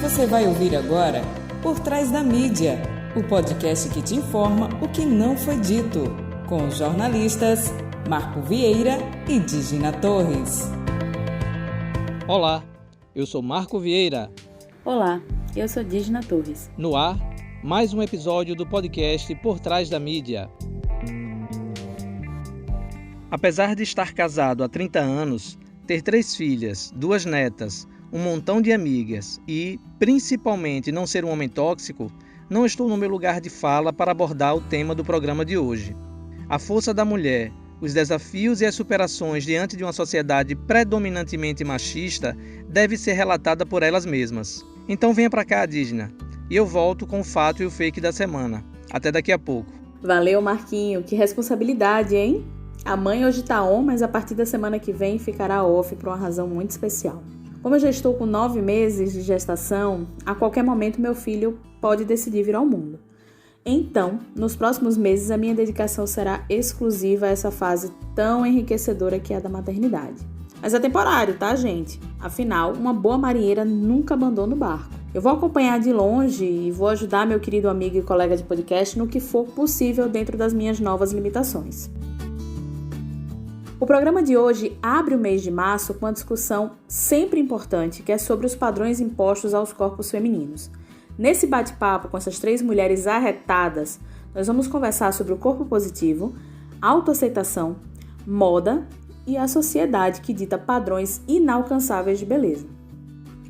Você vai ouvir agora Por Trás da Mídia, o podcast que te informa o que não foi dito, com os jornalistas Marco Vieira e Digina Torres. Olá, eu sou Marco Vieira. Olá, eu sou Digina Torres. No ar, mais um episódio do podcast Por Trás da Mídia. Apesar de estar casado há 30 anos, ter 3 filhas, 2 netas, um montão de amigas e, principalmente, não ser um homem tóxico, não estou no meu lugar de fala para abordar o tema do programa de hoje. A força da mulher, os desafios e as superações diante de uma sociedade predominantemente machista deve ser relatada por elas mesmas. Então venha para cá, Digna, e eu volto com o fato e o fake da semana. Até daqui a pouco. Valeu, Marquinho. Que responsabilidade, hein? A mãe hoje tá on, mas a partir da semana que vem ficará off por uma razão muito especial. Como eu já estou com 9 meses de gestação, a qualquer momento meu filho pode decidir vir ao mundo. Então, nos próximos meses, a minha dedicação será exclusiva a essa fase tão enriquecedora que é a da maternidade. Mas é temporário, tá, gente? Afinal, uma boa marinheira nunca abandona o barco. Eu vou acompanhar de longe e vou ajudar meu querido amigo e colega de podcast no que for possível dentro das minhas novas limitações. O programa de hoje abre o mês de março com uma discussão sempre importante, que é sobre os padrões impostos aos corpos femininos. Nesse bate-papo com essas 3 mulheres arretadas, nós vamos conversar sobre o corpo positivo, autoaceitação, moda e a sociedade que dita padrões inalcançáveis de beleza.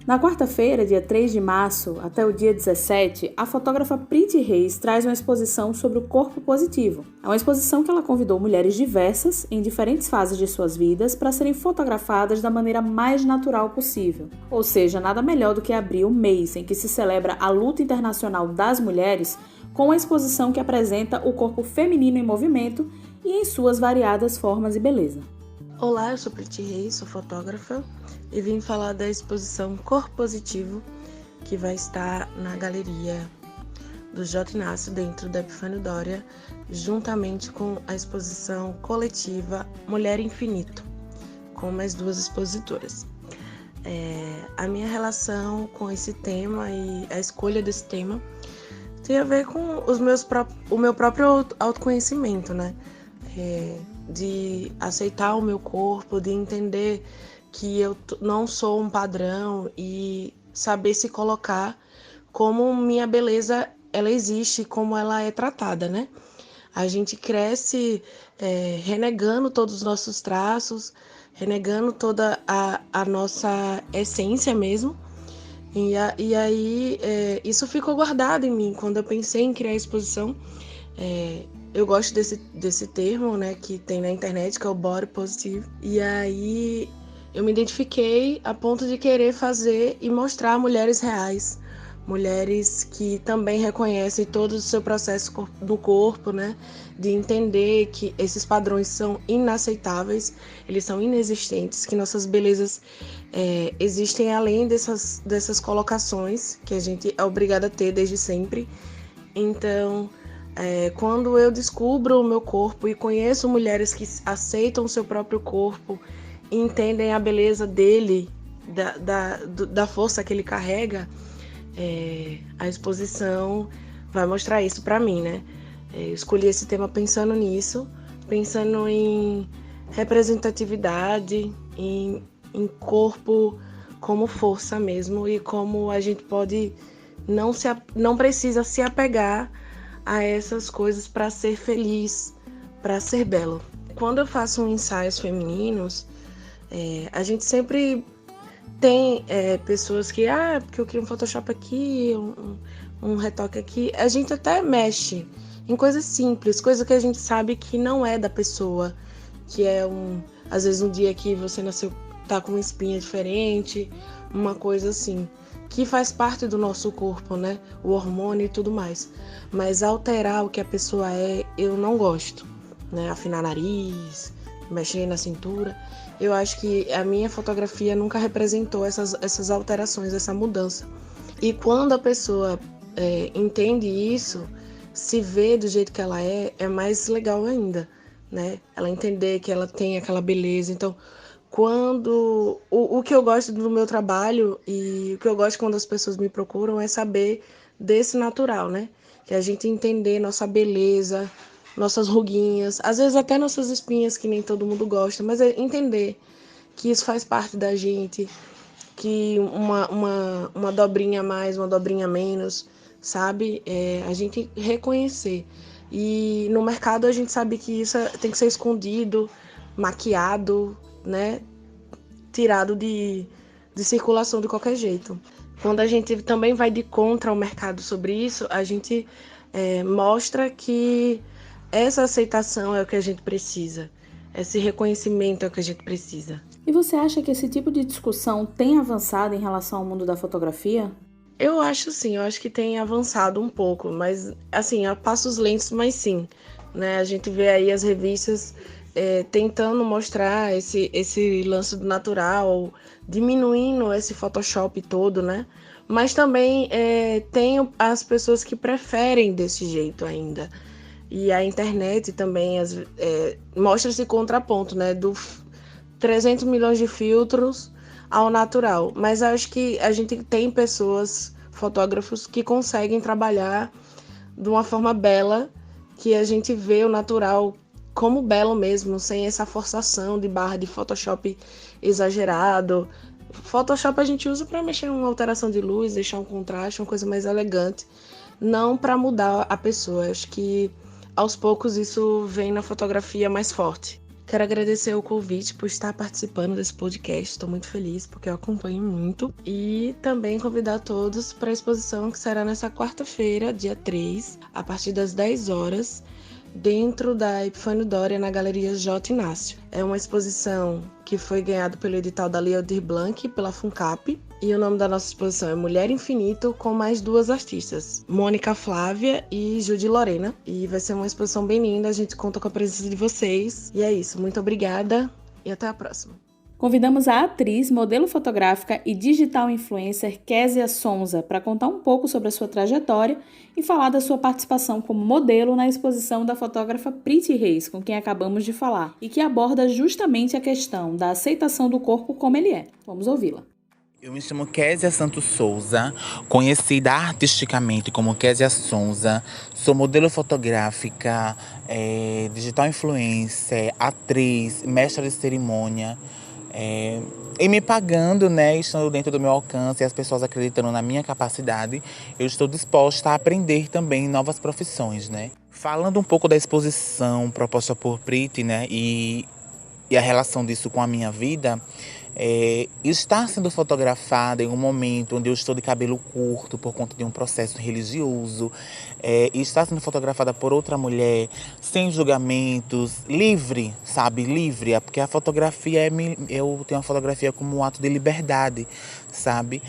Na quarta-feira, dia 3 de março, até o dia 17, a fotógrafa Priti Reis traz uma exposição sobre o corpo positivo. É uma exposição que ela convidou mulheres diversas, em diferentes fases de suas vidas, para serem fotografadas da maneira mais natural possível. Ou seja, nada melhor do que abrir o mês em que se celebra a luta internacional das mulheres com uma exposição que apresenta o corpo feminino em movimento e em suas variadas formas e beleza. Olá, eu sou Priti Reis, sou fotógrafa e vim falar da exposição Corpo Positivo, que vai estar na galeria do J. Inácio, dentro da Epifânio Doria, juntamente com a exposição coletiva Mulher Infinito, com mais 2 expositoras. A minha relação com esse tema e a escolha desse tema tem a ver com o meu próprio autoconhecimento, né? De aceitar o meu corpo, de entender que eu não sou um padrão e saber se colocar como minha beleza ela existe, como ela é tratada, né? A gente cresce renegando todos os nossos traços, renegando toda a nossa essência mesmo. E aí isso ficou guardado em mim. Quando eu pensei em criar a exposição, eu gosto desse termo, né, que tem na internet, que é o body positive. E aí eu me identifiquei a ponto de querer fazer e mostrar mulheres reais, mulheres que também reconhecem todo o seu processo do corpo, né, de entender que esses padrões são inaceitáveis, eles são inexistentes, que nossas belezas existem além dessas colocações que a gente é obrigada a ter desde sempre. Então, quando eu descubro o meu corpo e conheço mulheres que aceitam o seu próprio corpo, entendem a beleza dele, da força que ele carrega, a exposição vai mostrar isso para mim, né? Eu escolhi esse tema pensando nisso, pensando em representatividade, em corpo como força mesmo, e como a gente pode não precisa se apegar a essas coisas para ser feliz, para ser belo. Quando eu faço ensaios femininos, a gente sempre tem pessoas que, porque eu queria um Photoshop aqui, um retoque aqui. A gente até mexe em coisas simples, coisa que a gente sabe que não é da pessoa, que é às vezes um dia que você nasceu, tá com uma espinha diferente, uma coisa assim, que faz parte do nosso corpo, né? O hormônio e tudo mais. Mas alterar o que a pessoa é, eu não gosto, né? Afinar nariz, mexer na cintura. Eu acho que a minha fotografia nunca representou essas alterações, essa mudança. E quando a pessoa entende isso, se vê do jeito que ela é mais legal ainda, né? Ela entender que ela tem aquela beleza. Então, quando o que eu gosto do meu trabalho e o que eu gosto quando as pessoas me procuram é saber desse natural, né? Que a gente entender nossa beleza, nossas ruguinhas, às vezes até nossas espinhas, que nem todo mundo gosta, mas é entender que isso faz parte da gente, que uma dobrinha a mais, uma dobrinha a menos, sabe? A gente reconhecer. E no mercado a gente sabe que isso tem que ser escondido, maquiado, né? Tirado de circulação de qualquer jeito. Quando a gente também vai de contra o mercado sobre isso, a gente mostra que essa aceitação é o que a gente precisa. Esse reconhecimento é o que a gente precisa. E você acha que esse tipo de discussão tem avançado em relação ao mundo da fotografia? Eu acho sim, eu acho que tem avançado um pouco, mas assim, a passos lentos, mas sim. Né? A gente vê aí as revistas tentando mostrar esse lance do natural, diminuindo esse Photoshop todo, né? Mas também tem as pessoas que preferem desse jeito ainda. E a internet também mostra esse contraponto, né? Do 300 milhões de filtros ao natural. Mas acho que a gente tem pessoas, fotógrafos, que conseguem trabalhar de uma forma bela, que a gente vê o natural como belo mesmo, sem essa forçação de barra de Photoshop exagerado. Photoshop a gente usa para mexer em uma alteração de luz, deixar um contraste, uma coisa mais elegante, não para mudar a pessoa. Acho que aos poucos isso vem na fotografia mais forte. Quero agradecer o convite por estar participando desse podcast, estou muito feliz porque eu acompanho muito. E também convidar todos para a exposição que será nessa quarta-feira, dia 3, a partir das 10 horas, dentro da Epifânio Doria, na Galeria J. Inácio. É uma exposição que foi ganhada pelo edital da Lei Aldir Blanc e pela FUNCAP. E o nome da nossa exposição é Mulher Infinito, com mais duas artistas, Mônica Flávia e Judy Lorena. E vai ser uma exposição bem linda, a gente conta com a presença de vocês. E é isso, muito obrigada e até a próxima. Convidamos a atriz, modelo fotográfica e digital influencer Késia Sonza para contar um pouco sobre a sua trajetória e falar da sua participação como modelo na exposição da fotógrafa Priti Reis, com quem acabamos de falar, e que aborda justamente a questão da aceitação do corpo como ele é. Vamos ouvi-la. Eu me chamo Késia Santos Souza, conhecida artisticamente como Késia Sonza. Sou modelo fotográfica, digital influencer, atriz, mestra de cerimônia. E me pagando, né, estando dentro do meu alcance e as pessoas acreditando na minha capacidade, eu estou disposta a aprender também novas profissões, né. Falando um pouco da exposição proposta por Priti, né, e a relação disso com a minha vida, estar sendo fotografada em um momento onde eu estou de cabelo curto por conta de um processo religioso, e estar sendo fotografada por outra mulher sem julgamentos, livre, sabe, livre, porque a fotografia eu tenho a fotografia como um ato de liberdade, sabe,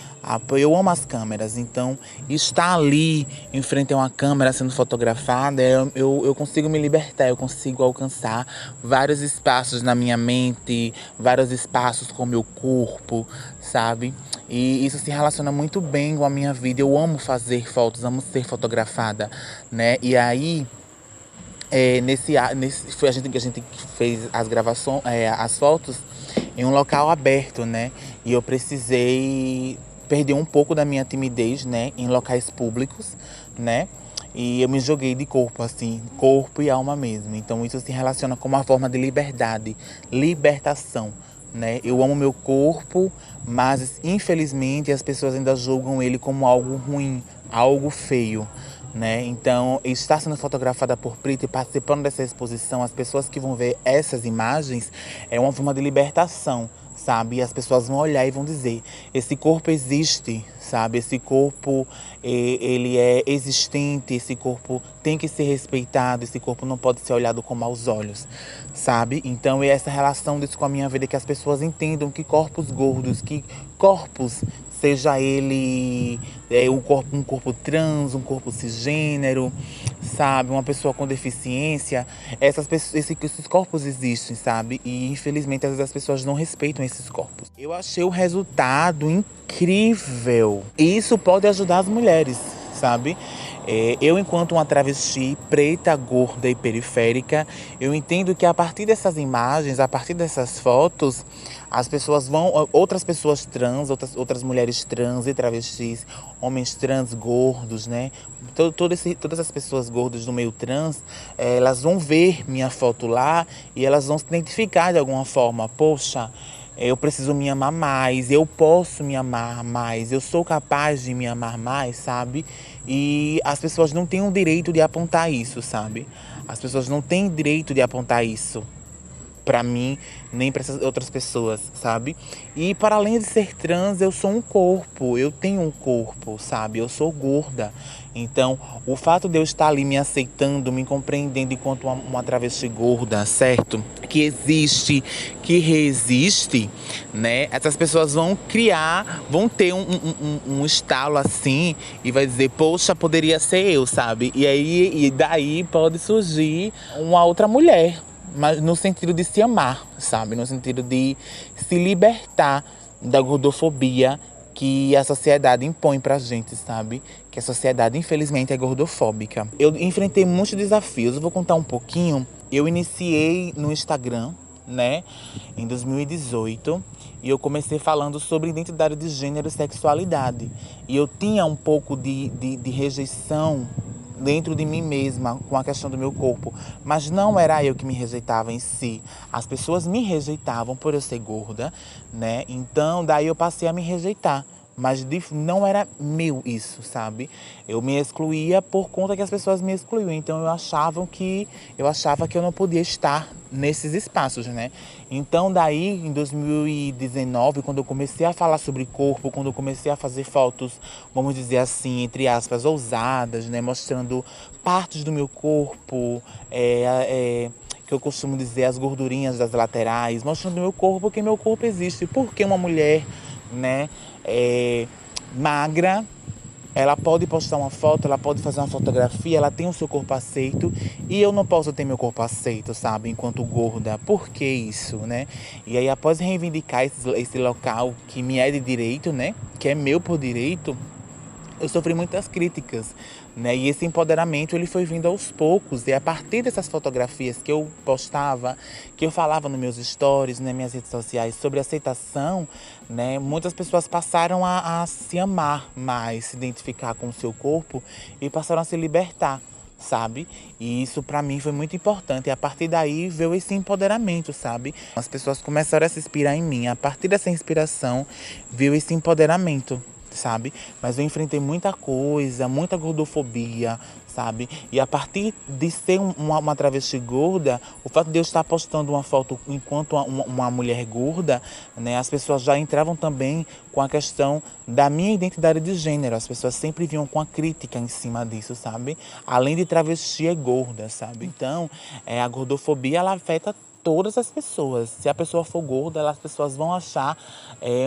eu amo as câmeras, então estar ali em frente a uma câmera sendo fotografada, eu consigo me libertar, eu consigo alcançar vários espaços na minha mente, vários espaços com o meu corpo, sabe? E isso se relaciona muito bem com a minha vida. Eu amo fazer fotos, amo ser fotografada, né? E aí, foi a gente que fez as gravações, as fotos em um local aberto, né? E eu precisei perder um pouco da minha timidez, né? Em locais públicos, né? E eu me joguei de corpo, assim, corpo e alma mesmo. Então isso se relaciona com uma forma de liberdade, libertação, né? Eu amo meu corpo, mas infelizmente as pessoas ainda julgam ele como algo ruim, algo feio, né? Então, estar sendo fotografada por Priti e participando dessa exposição, as pessoas que vão ver essas imagens, é uma forma de libertação, sabe? E as pessoas vão olhar e vão dizer, esse corpo existe, sabe? Esse corpo, ele é existente, esse corpo tem que ser respeitado, esse corpo não pode ser olhado com maus olhos, sabe? Então, é essa relação disso com a minha vida, que as pessoas entendam que corpos gordos, que corpos, seja ele um corpo trans, um corpo cisgênero, sabe? Uma pessoa com deficiência, esses corpos existem, sabe? E infelizmente às vezes as pessoas não respeitam esses corpos. Eu achei o resultado incrível. E isso pode ajudar as mulheres, sabe? Eu, enquanto uma travesti preta, gorda e periférica, eu entendo que a partir dessas imagens, a partir dessas fotos, as pessoas outras pessoas trans, outras mulheres trans e travestis, homens trans gordos, né? Todas as pessoas gordas do meio trans, elas vão ver minha foto lá e elas vão se identificar de alguma forma. Poxa, eu preciso me amar mais, eu posso me amar mais, eu sou capaz de me amar mais, sabe? E as pessoas não têm o direito de apontar isso, sabe? As pessoas não têm direito de apontar isso pra mim, nem para essas outras pessoas, sabe? E para além de ser trans, eu sou um corpo, eu tenho um corpo, sabe? Eu sou gorda. Então, o fato de eu estar ali me aceitando, me compreendendo enquanto uma travesti gorda, certo? Que existe, que resiste, né? Essas pessoas vão ter um estalo assim e vai dizer, poxa, poderia ser eu, sabe? E daí pode surgir uma outra mulher, mas no sentido de se amar, sabe? No sentido de se libertar da gordofobia que a sociedade impõe pra gente, sabe? Que a sociedade, infelizmente, é gordofóbica. Eu enfrentei muitos desafios, eu vou contar um pouquinho. Eu iniciei no Instagram, né, em 2018, e eu comecei falando sobre identidade de gênero e sexualidade. E eu tinha um pouco de rejeição dentro de mim mesma com a questão do meu corpo, mas não era eu que me rejeitava em si, as pessoas me rejeitavam por eu ser gorda, né? Então daí eu passei a me rejeitar, mas não era meu isso, sabe? Eu me excluía por conta que as pessoas me excluíam, então eu achava que eu não podia estar nesses espaços, né? Então daí, em 2019, quando eu comecei a falar sobre corpo, quando eu comecei a fazer fotos, vamos dizer assim, entre aspas, ousadas, né? Mostrando partes do meu corpo, que eu costumo dizer as gordurinhas das laterais, mostrando meu corpo, porque meu corpo existe. Porque uma mulher, né, magra, ela pode postar uma foto, ela pode fazer uma fotografia, ela tem o seu corpo aceito e eu não posso ter meu corpo aceito, sabe, enquanto gorda. Por que isso, né? E aí, após reivindicar esse local que me é de direito, né, que é meu por direito, eu sofri muitas críticas, né? E esse empoderamento ele foi vindo aos poucos. E a partir dessas fotografias que eu postava, que eu falava nos meus stories, nas minhas redes sociais sobre aceitação, né? Muitas pessoas passaram a se amar mais, se identificar com o seu corpo e passaram a se libertar, sabe? E isso pra mim foi muito importante. E a partir daí veio esse empoderamento, sabe? As pessoas começaram a se inspirar em mim. A partir dessa inspiração veio esse empoderamento, sabe? Mas eu enfrentei muita coisa, muita gordofobia, sabe? E a partir de ser uma travesti gorda, o fato de eu estar postando uma foto enquanto uma mulher gorda, né? As pessoas já entravam também com a questão da minha identidade de gênero. As pessoas sempre vinham com a crítica em cima disso, sabe? Além de travesti é gorda, sabe? Então, a gordofobia, ela afeta todas as pessoas. Se a pessoa for gorda, as pessoas vão achar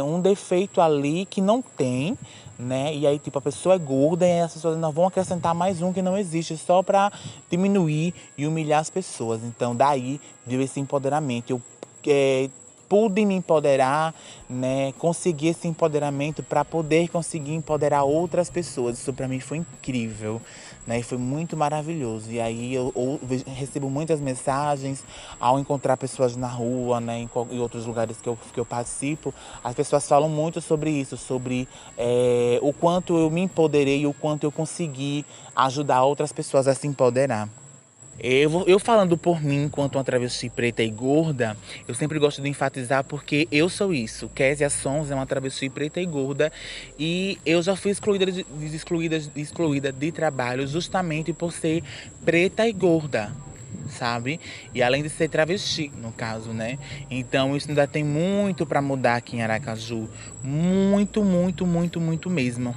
um defeito ali que não tem, né? E aí, tipo, a pessoa é gorda e as pessoas ainda vão acrescentar mais um que não existe, só para diminuir e humilhar as pessoas. Então, daí veio esse empoderamento. Eu pude me empoderar, né? Conseguir esse empoderamento para poder conseguir empoderar outras pessoas. Isso para mim foi incrível, né? E foi muito maravilhoso. E aí eu recebo muitas mensagens ao encontrar pessoas na rua, né? Em outros lugares que eu participo. As pessoas falam muito sobre isso, sobre o quanto eu me empoderei e o quanto eu consegui ajudar outras pessoas a se empoderar. Eu falando por mim, enquanto uma travesti preta e gorda, eu sempre gosto de enfatizar porque eu sou isso. Kézia Sons é uma travesti preta e gorda e eu já fui excluída de trabalho justamente por ser preta e gorda, sabe? E além de ser travesti, no caso, né? Então isso ainda tem muito para mudar aqui em Aracaju. Muito, muito, muito, muito mesmo.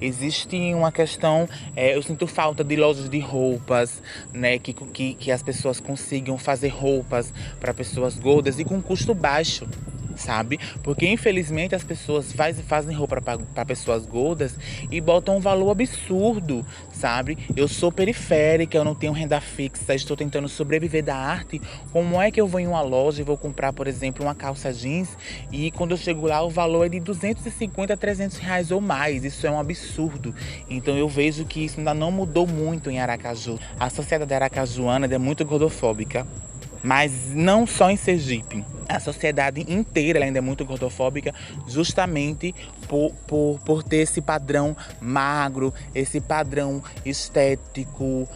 Existe uma questão, eu sinto falta de lojas de roupas, né, que as pessoas consigam fazer roupas para pessoas gordas e com custo baixo, sabe? Porque infelizmente as pessoas fazem roupa para pessoas gordas e botam um valor absurdo, sabe? Eu sou periférica, eu não tenho renda fixa, estou tentando sobreviver da arte. Como é que eu vou em uma loja e vou comprar, por exemplo, uma calça jeans e quando eu chego lá o valor é de 250 a 300 reais ou mais? Isso é um absurdo. Então eu vejo que isso ainda não mudou muito em Aracaju. A sociedade aracajuana é muito gordofóbica. Mas não só em Sergipe. A sociedade inteira ainda é muito gordofóbica, justamente por ter esse padrão magro, esse padrão estético,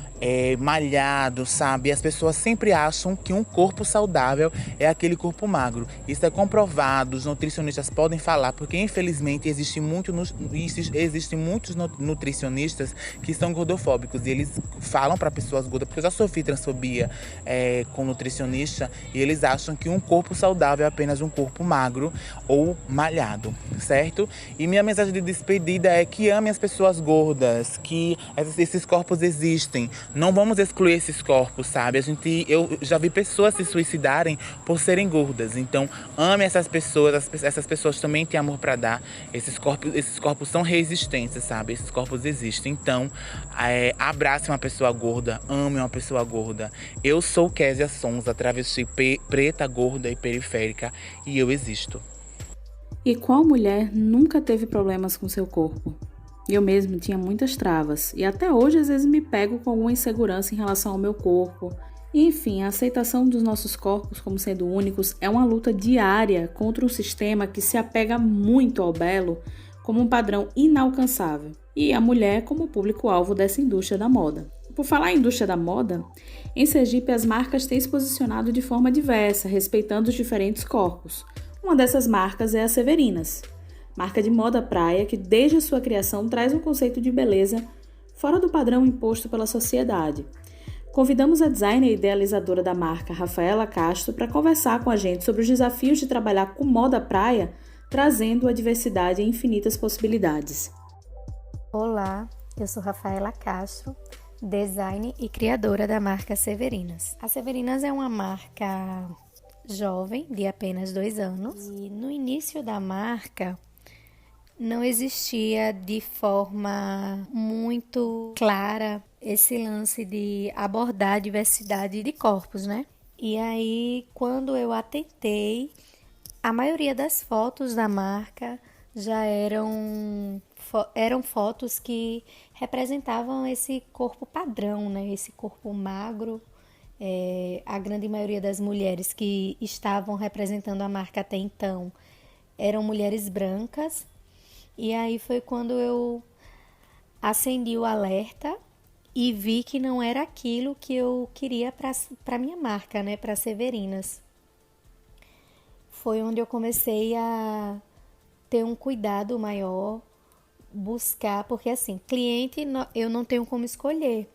malhado, sabe? As pessoas sempre acham que um corpo saudável é aquele corpo magro. Isso é comprovado, os nutricionistas podem falar, porque infelizmente existem muitos nutricionistas que são gordofóbicos e eles falam para pessoas gordas, porque eu já sofri transfobia com nutricionista, e eles acham que um corpo saudável é apenas um corpo magro ou malhado, certo? E minha mensagem de despedida é que amem as pessoas gordas, que esses corpos existem. Não vamos excluir esses corpos, sabe? Eu já vi pessoas se suicidarem por serem gordas. Então, ame essas pessoas. Essas pessoas também têm amor para dar. Esses corpos são resistentes, sabe? Esses corpos existem. Então, abrace uma pessoa gorda, ame uma pessoa gorda. Eu sou Késia Sonza, travesti preta, gorda e periférica, e eu existo. E qual mulher nunca teve problemas com seu corpo? Eu mesmo tinha muitas travas e até hoje às vezes me pego com alguma insegurança em relação ao meu corpo. E, enfim, a aceitação dos nossos corpos como sendo únicos é uma luta diária contra um sistema que se apega muito ao belo como um padrão inalcançável e a mulher como público-alvo dessa indústria da moda. Por falar em indústria da moda, em Sergipe as marcas têm se posicionado de forma diversa, respeitando os diferentes corpos. Uma dessas marcas é a Severinas, marca de moda praia que desde a sua criação traz um conceito de beleza fora do padrão imposto pela sociedade. Convidamos a designer e idealizadora da marca, Rafaela Castro, para conversar com a gente sobre os desafios de trabalhar com moda praia, trazendo a diversidade e infinitas possibilidades. Olá, eu sou Rafaela Castro, design e criadora da marca Severinas. A Severinas é uma marca jovem, de apenas 2 anos, e no início da marca não existia de forma muito clara esse lance de abordar a diversidade de corpos, né? E aí, quando eu atentei, a maioria das fotos da marca já eram fotos que representavam esse corpo padrão, né? Esse corpo magro. A grande maioria das mulheres que estavam representando a marca até então eram mulheres brancas. E aí foi quando eu acendi o alerta e vi que não era aquilo que eu queria para minha marca, né? Para Severinas. Foi onde eu comecei a ter um cuidado maior, buscar, porque assim, cliente eu não tenho como escolher,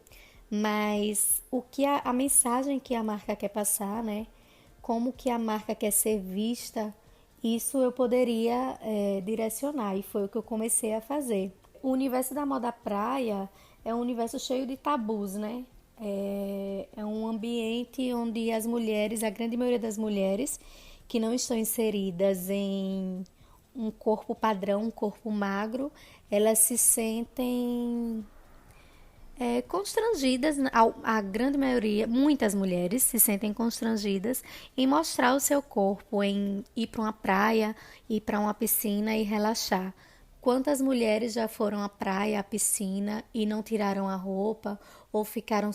mas o que a mensagem que a marca quer passar, né? Como que a marca quer ser vista, isso eu poderia direcionar, e foi o que eu comecei a fazer. O universo da moda praia é um universo cheio de tabus, né? É um ambiente onde as mulheres, a grande maioria das mulheres que não estão inseridas em um corpo padrão, um corpo magro, elas se sentem constrangidas, a grande maioria, muitas mulheres se sentem constrangidas em mostrar o seu corpo, em ir para uma praia, ir para uma piscina e relaxar. Quantas mulheres já foram à praia, à piscina e não tiraram a roupa ou ficaram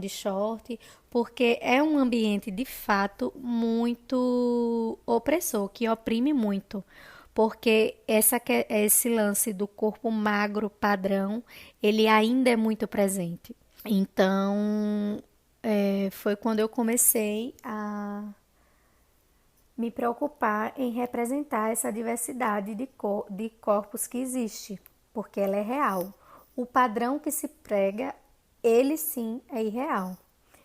de short, porque é um ambiente de fato muito opressor, que oprime muito. Porque esse lance do corpo magro padrão, ele ainda é muito presente. Então, foi quando eu comecei a me preocupar em representar essa diversidade de corpos que existe, porque ela é real. O padrão que se prega, ele sim é irreal.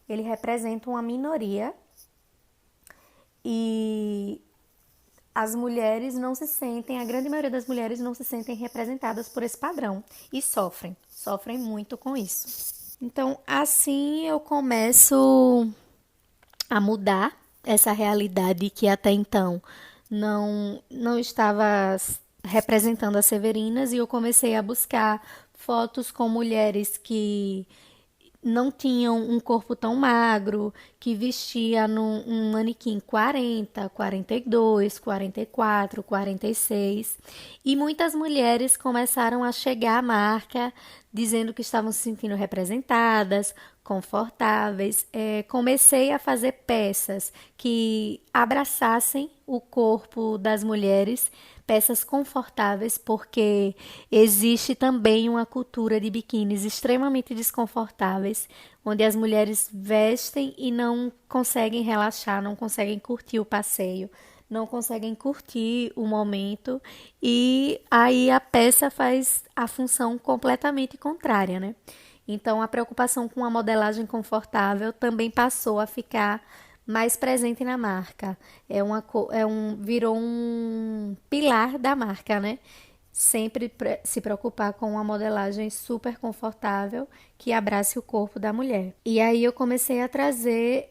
Ele representa uma minoria e as mulheres não se sentem, a grande maioria das mulheres não se sentem representadas por esse padrão e sofrem muito com isso. Então, assim eu começo a mudar essa realidade que até então não estava representando as severinas, e eu comecei a buscar fotos com mulheres que não tinham um corpo tão magro, que vestia num manequim 40, 42, 44, 46. E muitas mulheres começaram a chegar à marca dizendo que estavam se sentindo representadas, confortáveis. Comecei a fazer peças que abraçassem o corpo das mulheres, peças confortáveis, porque existe também uma cultura de biquínis extremamente desconfortáveis, onde as mulheres vestem e não conseguem relaxar, não conseguem curtir o passeio, não conseguem curtir o momento, e aí a peça faz a função completamente contrária, né? Então, a preocupação com a modelagem confortável também passou a ficar mais presente na marca. Virou um pilar da marca, né? Sempre se preocupar com uma modelagem super confortável que abrace o corpo da mulher. E aí eu comecei a trazer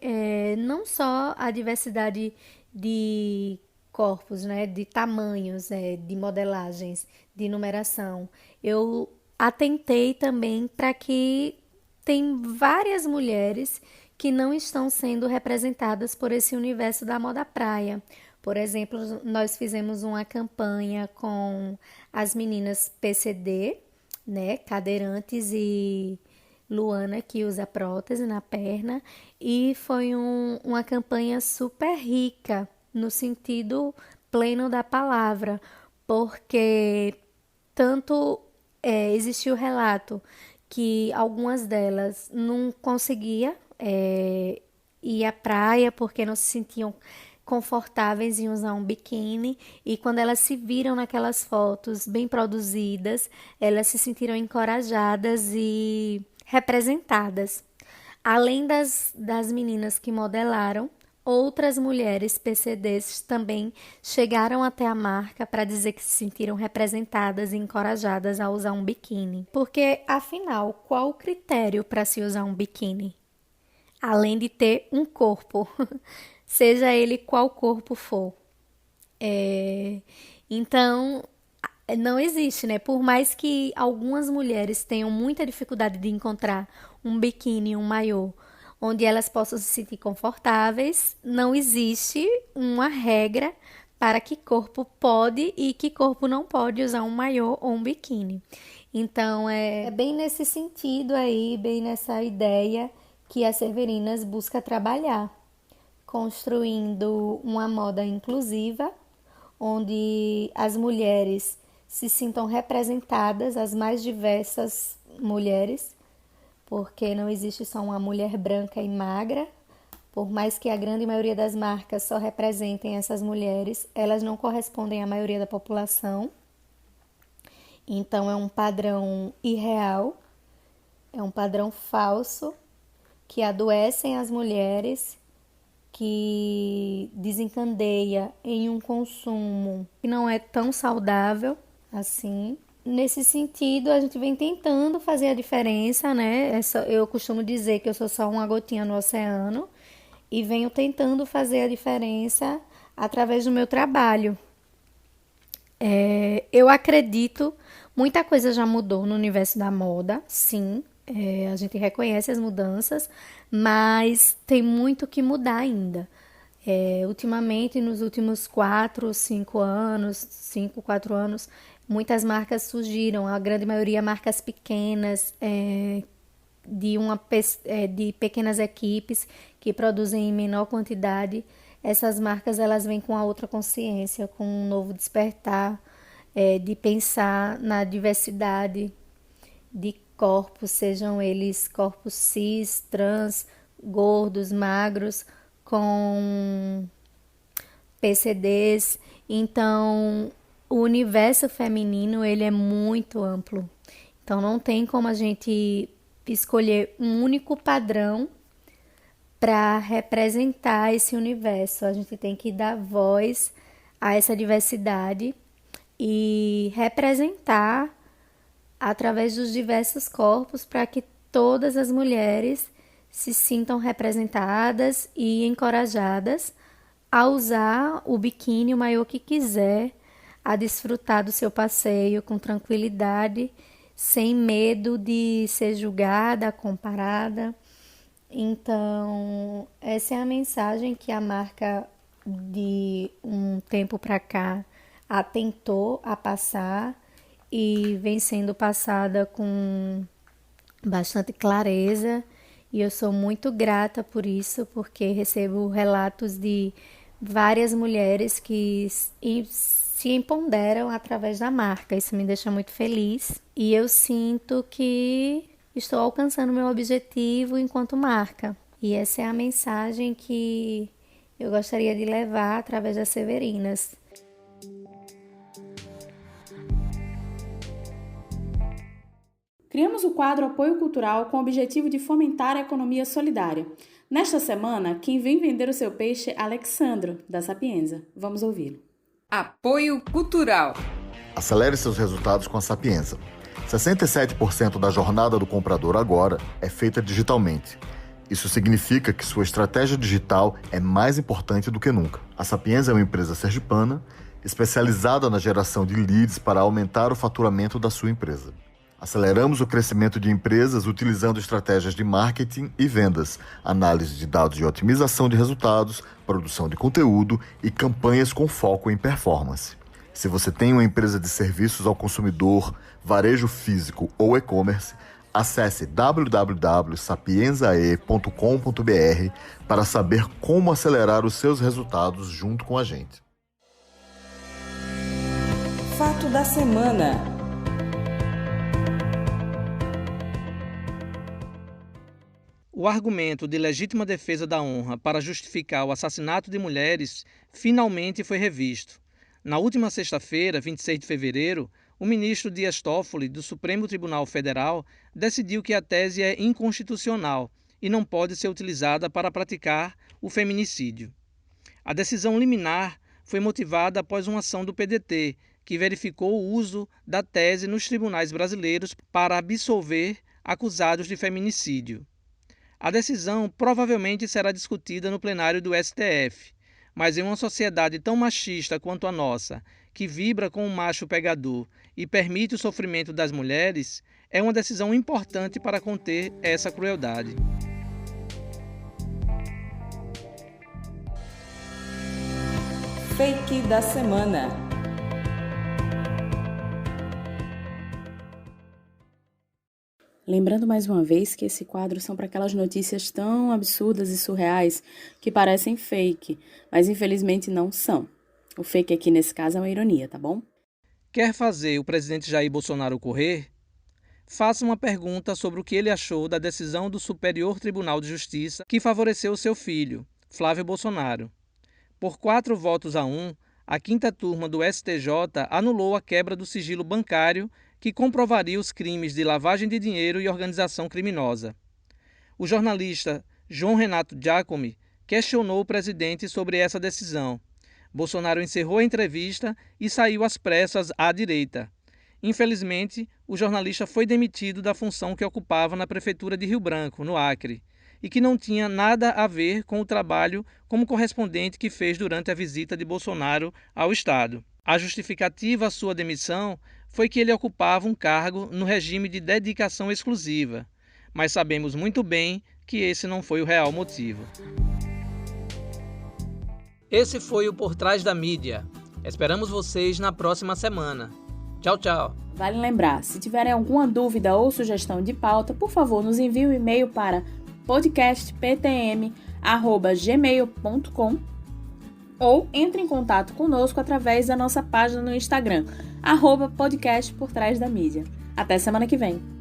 não só a diversidade de corpos, né? De tamanhos, de modelagens, de numeração. Eu atentei também para que tem várias mulheres que não estão sendo representadas por esse universo da moda praia. Por exemplo, nós fizemos uma campanha com as meninas PCD, né, cadeirantes, e Luana, que usa prótese na perna, e foi uma campanha super rica, no sentido pleno da palavra, porque tanto existiu o relato que algumas delas não conseguiam ir à praia porque não se sentiam confortáveis em usar um biquíni, e quando elas se viram naquelas fotos bem produzidas, elas se sentiram encorajadas e representadas. Além das meninas que modelaram, outras mulheres PCDs também chegaram até a marca para dizer que se sentiram representadas e encorajadas a usar um biquíni. Porque, afinal, qual o critério para se usar um biquíni? Além de ter um corpo, seja ele qual corpo for. Então, não existe, né? Por mais que algumas mulheres tenham muita dificuldade de encontrar um biquíni, um maiô, onde elas possam se sentir confortáveis, não existe uma regra para que corpo pode e que corpo não pode usar um maiô ou um biquíni. Então, é bem nesse sentido aí, bem nessa ideia que a Severinas busca trabalhar, construindo uma moda inclusiva, onde as mulheres se sintam representadas, as mais diversas mulheres, porque não existe só uma mulher branca e magra. Por mais que a grande maioria das marcas só representem essas mulheres, elas não correspondem à maioria da população. Então, é um padrão irreal, é um padrão falso, que adoecem as mulheres, que desencadeia em um consumo que não é tão saudável assim. Nesse sentido, a gente vem tentando fazer a diferença, né? Eu costumo dizer que eu sou só uma gotinha no oceano e venho tentando fazer a diferença através do meu trabalho. Eu acredito, muita coisa já mudou no universo da moda, sim. A gente reconhece as mudanças, mas tem muito que mudar ainda. Ultimamente, nos últimos 4 anos, muitas marcas surgiram, a grande maioria marcas pequenas, de pequenas equipes que produzem em menor quantidade. Essas marcas elas vêm com a outra consciência, com um novo despertar, de pensar na diversidade de corpos, sejam eles corpos cis, trans, gordos, magros, com PCDs. Então, o universo feminino ele é muito amplo. Então, não tem como a gente escolher um único padrão para representar esse universo. A gente tem que dar voz a essa diversidade e representar através dos diversos corpos para que todas as mulheres se sintam representadas e encorajadas a usar o biquíni, o maiô que quiser, a desfrutar do seu passeio com tranquilidade, sem medo de ser julgada, comparada. Então, essa é a mensagem que a marca de um tempo para cá atentou a passar e vem sendo passada com bastante clareza, e eu sou muito grata por isso, porque recebo relatos de várias mulheres que se empoderam através da marca. Isso me deixa muito feliz e eu sinto que estou alcançando meu objetivo enquanto marca. E essa é a mensagem que eu gostaria de levar através das Severinas. Criamos o quadro Apoio Cultural com o objetivo de fomentar a economia solidária. Nesta semana, quem vem vender o seu peixe é Alexandro, da Sapienza. Vamos ouvi-lo. Apoio Cultural. Acelere seus resultados com a Sapienza. 67% da jornada do comprador agora é feita digitalmente. Isso significa que sua estratégia digital é mais importante do que nunca. A Sapienza é uma empresa sergipana especializada na geração de leads para aumentar o faturamento da sua empresa. Aceleramos o crescimento de empresas utilizando estratégias de marketing e vendas, análise de dados de otimização de resultados, produção de conteúdo e campanhas com foco em performance. Se você tem uma empresa de serviços ao consumidor, varejo físico ou e-commerce, acesse www.sapienzae.com.br para saber como acelerar os seus resultados junto com a gente. Fato da semana. O argumento de legítima defesa da honra para justificar o assassinato de mulheres finalmente foi revisto. Na última sexta-feira, 26 de fevereiro, o ministro Dias Toffoli, do Supremo Tribunal Federal, decidiu que a tese é inconstitucional e não pode ser utilizada para praticar o feminicídio. A decisão liminar foi motivada após uma ação do PDT, que verificou o uso da tese nos tribunais brasileiros para absolver acusados de feminicídio. A decisão provavelmente será discutida no plenário do STF, mas em uma sociedade tão machista quanto a nossa, que vibra com o macho pegador e permite o sofrimento das mulheres, é uma decisão importante para conter essa crueldade. Fake da semana. Lembrando mais uma vez que esse quadro são para aquelas notícias tão absurdas e surreais que parecem fake, mas infelizmente não são. O fake aqui nesse caso é uma ironia, tá bom? Quer fazer o presidente Jair Bolsonaro correr? Faça uma pergunta sobre o que ele achou da decisão do Superior Tribunal de Justiça que favoreceu seu filho, Flávio Bolsonaro. Por 4-1, a 5ª turma do STJ anulou a quebra do sigilo bancário que comprovaria os crimes de lavagem de dinheiro e organização criminosa. O jornalista João Renato Giacomi questionou o presidente sobre essa decisão. Bolsonaro encerrou a entrevista e saiu às pressas à direita. Infelizmente, o jornalista foi demitido da função que ocupava na Prefeitura de Rio Branco, no Acre, e que não tinha nada a ver com o trabalho como correspondente que fez durante a visita de Bolsonaro ao Estado. A justificativa à sua demissão foi que ele ocupava um cargo no regime de dedicação exclusiva, mas sabemos muito bem que esse não foi o real motivo. Esse foi o Por Trás da Mídia. Esperamos vocês na próxima semana. Tchau, tchau. Vale lembrar, se tiverem alguma dúvida ou sugestão de pauta, por favor, nos envie um e-mail para podcastptm@gmail.com ou entre em contato conosco através da nossa página no Instagram, @podcastportrásdamídia. Até semana que vem!